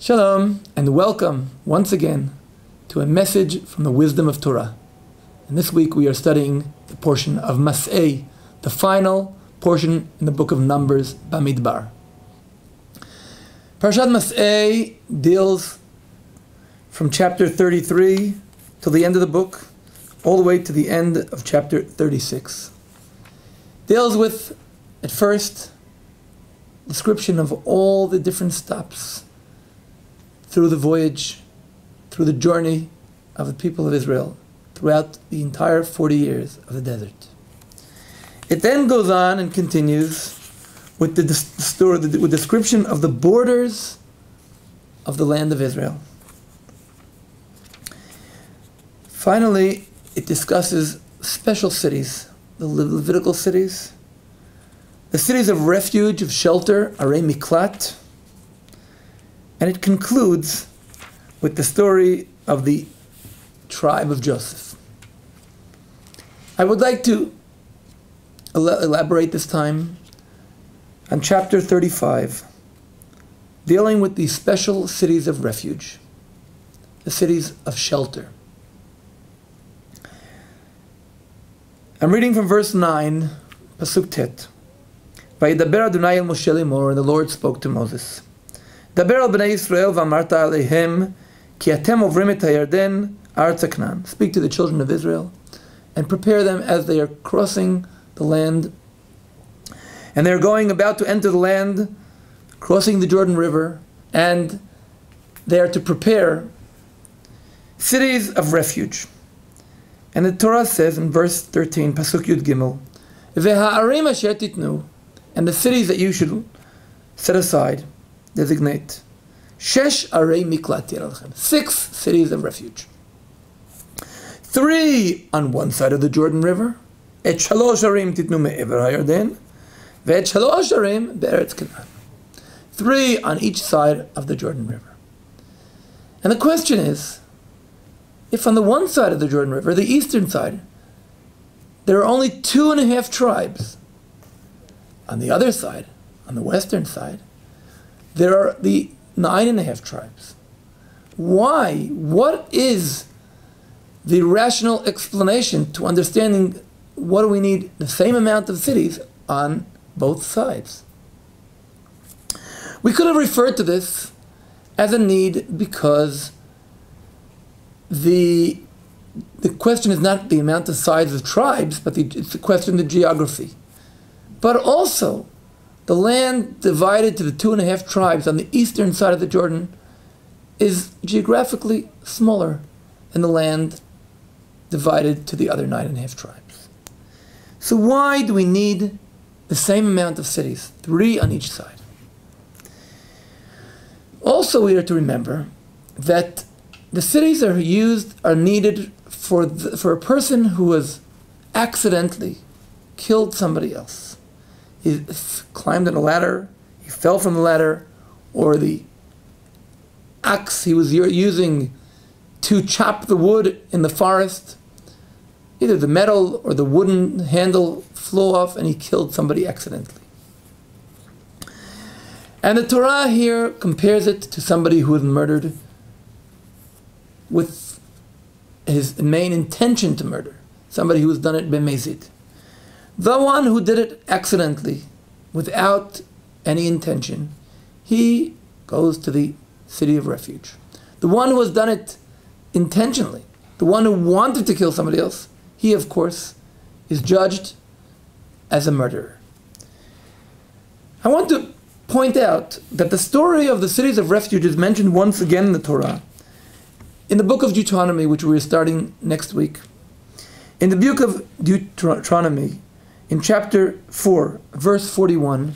Shalom, and welcome once again to a message from the wisdom of Torah. And this week we are studying the portion of Masei, the final portion in the book of Numbers, Bamidbar. Parashat Masei deals from chapter 33 till the end of the book, all the way to the end of chapter 36. Deals with, at first, description of all the different stops through the voyage, through the journey of the people of Israel throughout the entire 40 years of the desert. It then goes on and continues with the story, with description of the borders of the land of Israel. Finally, it discusses special cities, the Levitical cities, the cities of refuge, of shelter, Arei Miklat, and it concludes with the story of the tribe of Joseph. I would like to elaborate this time on chapter 35, dealing with the special cities of refuge, the cities of shelter. I'm reading from verse 9, Pasuk Tet. Vayidaber Adonai el Moshe lemor, and the Lord spoke to Moses. Daber al bnei Yisrael v'amarta aleihem ki atem ovrim et hayarden artza Canaan. Speak to the children of Israel and prepare them as they are crossing the land. And they are about to enter the land, crossing the Jordan River, and they are to prepare cities of refuge. And the Torah says in verse 13, Pasuk Yud Gimel, V'ha'arim asher titnu, and the cities that you should set aside, designate, Shesh Arei Miklat Tiralchem, 6 cities of refuge. 3 on one side of the Jordan River, Et Shalosh Arim Titnu Me'ever HaYarden, Ve'et Shalosh Arim Be'eretz Canaan. 3 on each side of the Jordan River. And the question is, if on the one side of the Jordan River, the eastern side, there are only 2.5 tribes, on the other side, on the western side, there are the 9.5 tribes. Why? What is the rational explanation to understanding what do we need the same amount of cities on both sides? We could have referred to this as a need because the question is not the amount of size of tribes, but it's the question of the geography. But also, the land divided to the 2.5 tribes on the eastern side of the Jordan is geographically smaller than the land divided to the other 9.5 tribes. So why do we need the same amount of cities, 3 on each side? Also, we are to remember that the cities are needed for a person who has accidentally killed somebody else. He climbed on a ladder, he fell from the ladder, or the axe he was using to chop the wood in the forest, either the metal or the wooden handle flew off and he killed somebody accidentally. And the Torah here compares it to somebody who was murdered with his main intention to murder, somebody who has done it b'mezid. The one who did it accidentally, without any intention, he goes to the city of refuge. The one who has done it intentionally, the one who wanted to kill somebody else, he, of course, is judged as a murderer. I want to point out that the story of the cities of refuge is mentioned once again in the Torah, in the book of Deuteronomy, which we are starting next week. In the book of Deuteronomy, in chapter 4, verse 41,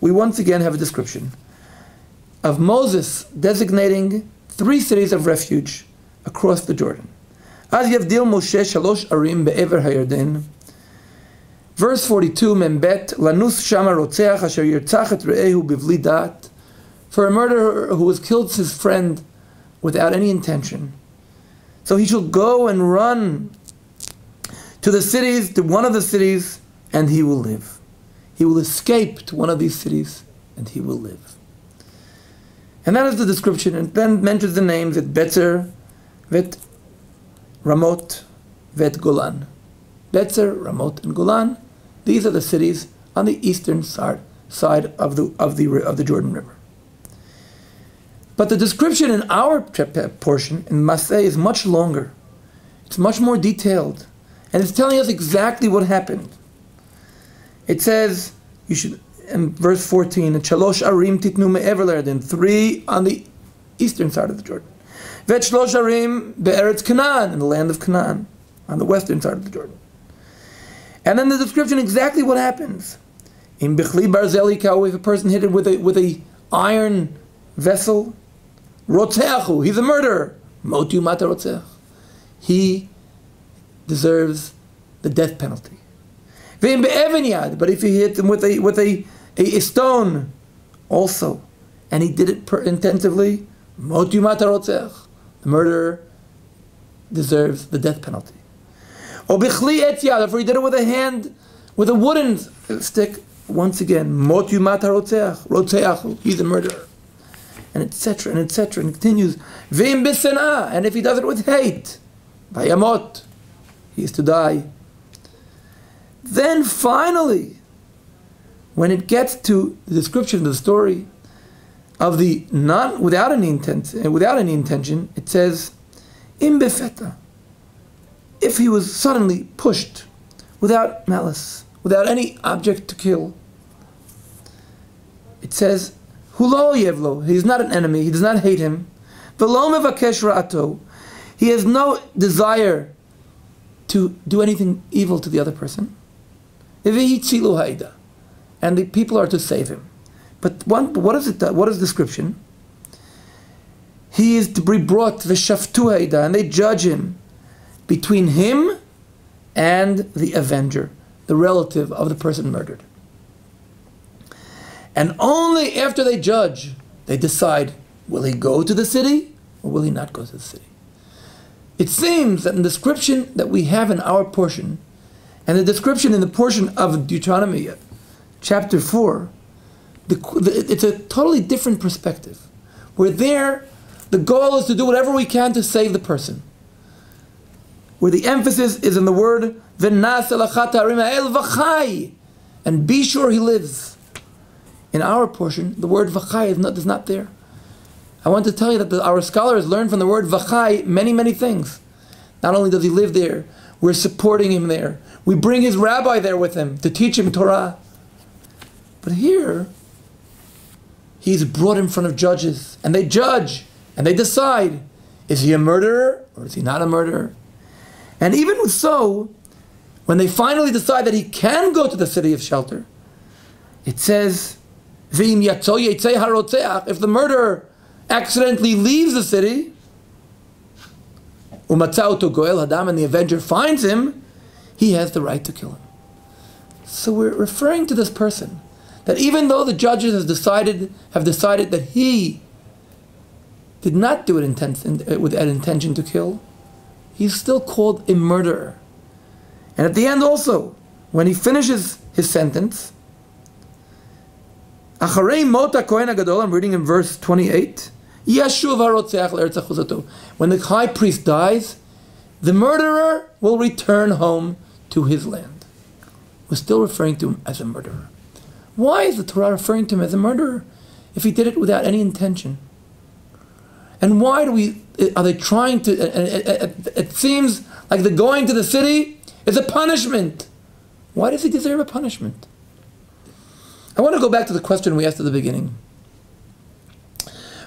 we once again have a description of Moses designating 3 cities of refuge across the Jordan. Az yavdil Moshe shalosh arim be'ever hayarden. Verse 42, Membet, lanus shama rotzeach asher yirtzach et re'ehu bivli dat. For a murderer who has killed his friend without any intention, so he shall go and run to the cities, to one of the cities, and he will live. He will escape to one of these cities, and he will live. And that is the description. And then mentions the names, Vet Betzer, Vet Ramot, Vet Golan. Betzer, Ramot, and Golan. These are the cities on the eastern side of the Jordan River. But the description in our portion, in Masei, is much longer. It's much more detailed. And it's telling us exactly what happened. It says, you should, in verse 14, Shalosh arim titnu me'ever l'Yarden, 3 on the eastern side of the Jordan. Vet shlosh arim be'eretz Canaan, in the land of Canaan, on the western side of the Jordan. And then the description exactly what happens. In bichli barzeli kau, if a person hit it with a iron vessel, rotzeachu, he's a murderer. Motu mata rotzeach. He deserves the death penalty. Ve'im be'even yad, but if he hit him with a stone, also, and he did it intensively, motu mata rotzeach. The murderer deserves the death penalty. Or bichli etz yad, if he did it with a hand, with a wooden stick, once again, motu mata rotzeach, rotzeachu, he's a murderer. And etc. and etc. and it continues. Ve'im b'senah, and if he does it with hate, vayamot, he is to die. Then finally, when it gets to the description of the story of the not without any intention, it says, im befeta, if he was suddenly pushed without malice, without any object to kill. It says, hulo yevlo, he's not an enemy, he does not hate him. V'lo mevakesh ra'ato, he has no desire to do anything evil to the other person. And the people are to save him. But what is it? What is the description? He is to be brought to the shaftu haida, and they judge him between him and the avenger, the relative of the person murdered. And only after they judge, they decide, will he go to the city or will he not go to the city? It seems that in the description that we have in our portion, and the description in the portion of Deuteronomy, chapter 4, it's a totally different perspective. Where there, the goal is to do whatever we can to save the person. Where the emphasis is in the word, and be sure he lives. In our portion, the word v'chai is not there. I want to tell you that our scholars learn from the word v'chai many, many things. Not only does he live there, we're supporting him there. We bring his rabbi there with him to teach him Torah. But here, he's brought in front of judges, and they judge, and they decide, is he a murderer or is he not a murderer? And even so, when they finally decide that he can go to the city of shelter, it says, if the murderer accidentally leaves the city, and the avenger finds him, he has the right to kill him. So we're referring to this person, that even though the judges have decided that he did not do it with that intention to kill, he's still called a murderer. And at the end also, when he finishes his sentence, Acharei mot haKohen HaGadol, I'm reading in verse 28, Yashuv harotzeach l'eretz achuzato. When the high priest dies, the murderer will return home to his land. We're still referring to him as a murderer. Why is the Torah referring to him as a murderer if he did it without any intention? And why are they trying to, it seems like the going to the city is a punishment. Why does he deserve a punishment? I want to go back to the question we asked at the beginning.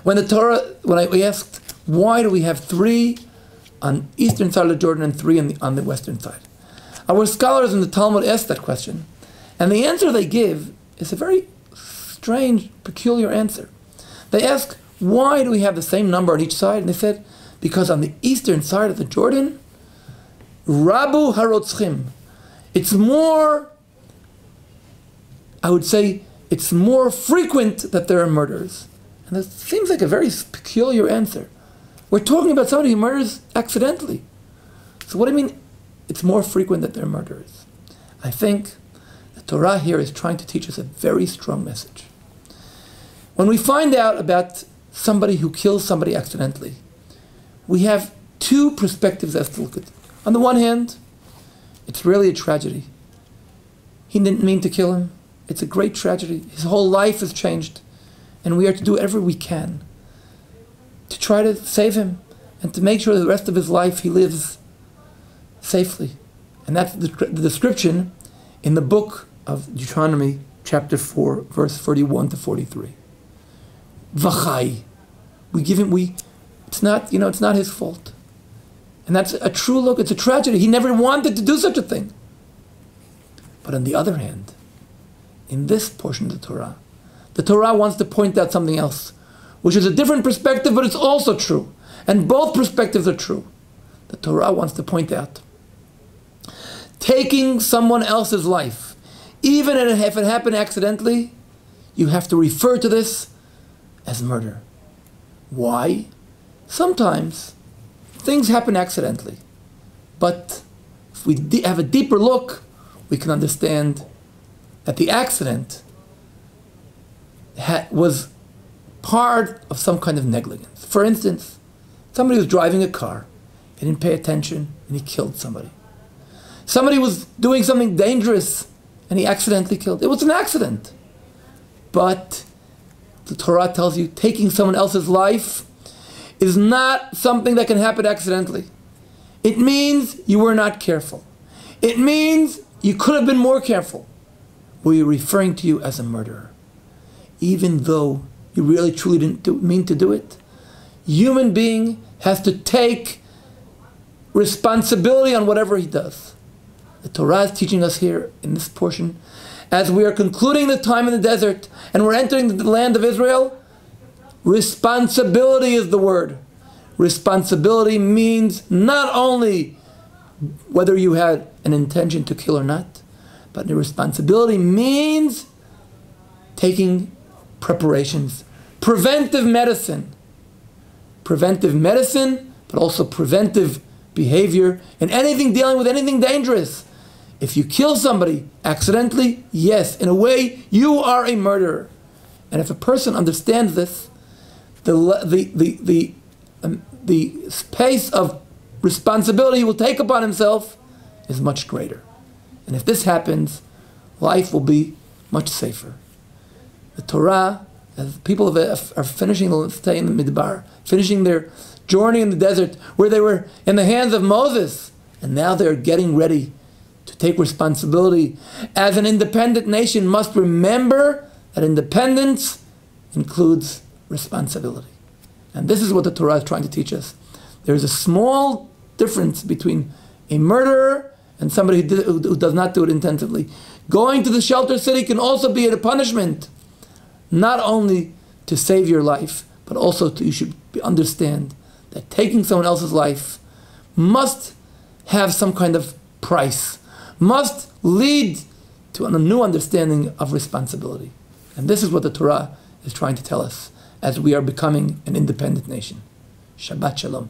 When we asked, why do we have 3 on the eastern side of the Jordan and 3 on the western side? Our scholars in the Talmud asked that question, and the answer they give is a very strange, peculiar answer. They ask, why do we have the same number on each side? And they said, because on the eastern side of the Jordan, Rabu harotzchim, it's more, I would say, it's more frequent that there are murders. And it seems like a very peculiar answer. We're talking about somebody who murders accidentally. So what do you mean it's more frequent that there are murderers? I think the Torah here is trying to teach us a very strong message. When we find out about somebody who kills somebody accidentally, we have two perspectives as to look at it. On the one hand, it's really a tragedy. He didn't mean to kill him. It's a great tragedy. His whole life has changed. And we are to do whatever we can to try to save him and to make sure the rest of his life he lives safely. And that's the description in the book of Deuteronomy, chapter 4, verse 41 to 43. V'chai. We give him, it's not his fault. And that's a true look, it's a tragedy. He never wanted to do such a thing. But on the other hand, in this portion of the Torah wants to point out something else, which is a different perspective, but it's also true. And both perspectives are true. The Torah wants to point out, taking someone else's life, even if it happened accidentally, you have to refer to this as murder. Why? Sometimes things happen accidentally. But if we have a deeper look, we can understand that the accident was part of some kind of negligence. For instance, somebody was driving a car, he didn't pay attention, and he killed somebody. Somebody was doing something dangerous, and he accidentally killed. It was an accident. But the Torah tells you taking someone else's life is not something that can happen accidentally. It means you were not careful. It means you could have been more careful. We're referring to you as a murderer. Even though you really truly didn't mean to do it, human being has to take responsibility on whatever he does. The Torah is teaching us here in this portion, as we are concluding the time in the desert and we're entering the land of Israel, responsibility is the word. Responsibility means not only whether you had an intention to kill or not, but the responsibility means taking preparations, preventive medicine, but also preventive behavior and anything dealing with anything dangerous. If you kill somebody accidentally, yes, in a way, you are a murderer. And if a person understands this, the space of responsibility he will take upon himself is much greater. And if this happens, life will be much safer. The Torah, as people are finishing the stay in the Midbar, finishing their journey in the desert, where they were in the hands of Moses, and now they're getting ready to take responsibility as an independent nation, must remember that independence includes responsibility. And this is what the Torah is trying to teach us. There's a small difference between a murderer and somebody who does not do it intensively. Going to the shelter city can also be a punishment, not only to save your life, but also you should understand that taking someone else's life must have some kind of price, must lead to a new understanding of responsibility. And this is what the Torah is trying to tell us as we are becoming an independent nation. Shabbat Shalom.